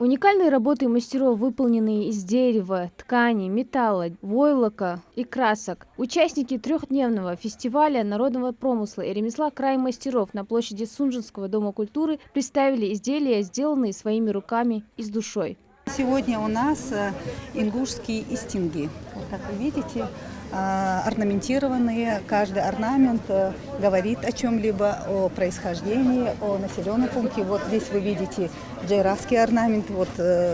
Уникальные работы мастеров, выполненные из дерева, ткани, металла, войлока и красок. Участники трехдневного фестиваля народного промысла и ремесла «Край мастеров» на площади Сунжинского дома культуры представили изделия, сделанные своими руками и с душой. Сегодня у нас ингушские истинги. Вот как вы видите, орнаментированные. Каждый орнамент говорит о чем-либо, о происхождении, о населенном пункте. Вот здесь вы видите джейравский орнамент, вот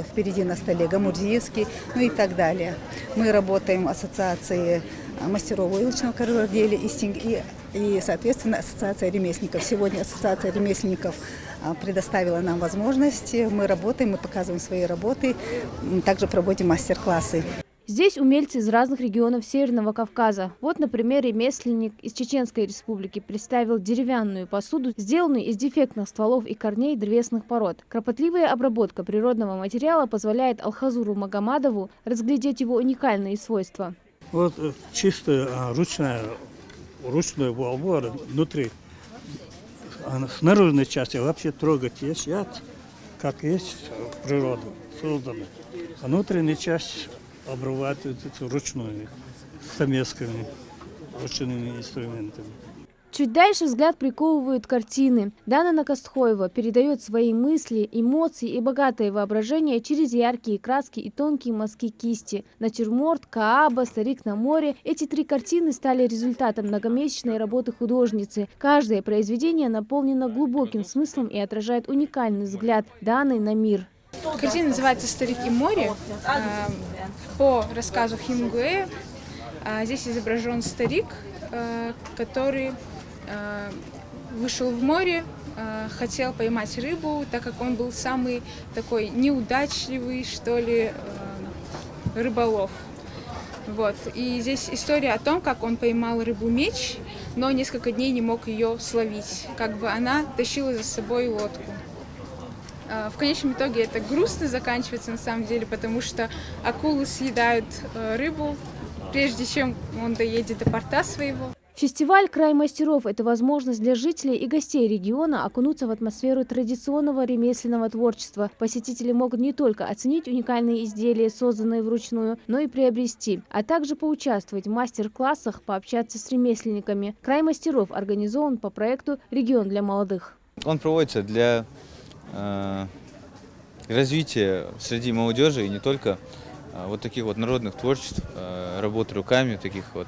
впереди на столе гамурзиевский, ну и так далее. Мы работаем в ассоциации мастеров войлочного корабделия и, соответственно, ассоциация ремесленников. Сегодня ассоциация ремесленников предоставила нам возможности. Мы работаем, мы показываем свои работы, также проводим мастер-классы. Здесь умельцы из разных регионов Северного Кавказа. Вот, например, ремесленник из Чеченской Республики представил деревянную посуду, сделанную из дефектных стволов и корней древесных пород. Кропотливая обработка природного материала позволяет Алхазуру Магомадову разглядеть его уникальные свойства. Вот чисто ручной волбор внутри. С наружной части вообще трогать есть яд, как есть природа создана. А внутренняя часть обрабатывается ручной, стамесками, ручными инструментами. Чуть дальше взгляд приковывают картины. Дана Накастхоева передает свои мысли, эмоции и богатое воображение через яркие краски и тонкие мазки кисти. Натюрморт, Кааба, Старик на море. Эти три картины стали результатом многомесячной работы художницы. Каждое произведение наполнено глубоким смыслом и отражает уникальный взгляд Даны на мир. Картина называется «Старик и море». По рассказу Хемингуэя здесь изображен старик, который вышел в море, хотел поймать рыбу, так как он был самый такой неудачливый, что ли, рыболов. Вот. И здесь история о том, как он поймал рыбу-меч, но несколько дней не мог ее словить. Как бы она тащила за собой лодку. В конечном итоге это грустно заканчивается на самом деле, потому что акулы съедают рыбу, прежде чем он доедет до порта своего. Фестиваль «Край мастеров» – это возможность для жителей и гостей региона окунуться в атмосферу традиционного ремесленного творчества. Посетители могут не только оценить уникальные изделия, созданные вручную, но и приобрести, а также поучаствовать в мастер-классах, пообщаться с ремесленниками. «Край мастеров» организован по проекту «Регион для молодых». Он проводится для развития среди молодежи и не только вот таких вот народных творчеств, работы руками, таких вот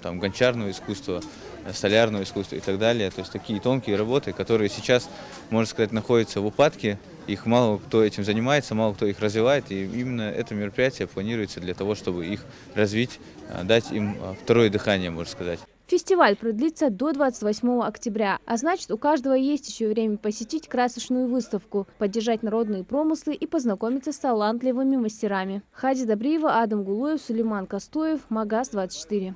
там гончарного искусства, столярного искусства и так далее. То есть такие тонкие работы, которые сейчас, можно сказать, находятся в упадке. Их мало кто этим занимается, мало кто их развивает. И именно это мероприятие планируется для того, чтобы их развить, дать им второе дыхание, можно сказать. Фестиваль продлится до 28 октября, а значит, у каждого есть еще время посетить красочную выставку, поддержать народные промыслы и познакомиться с талантливыми мастерами. Хади Добриева, Адам Гулоев, Сулейман Костоев, Магаз 24.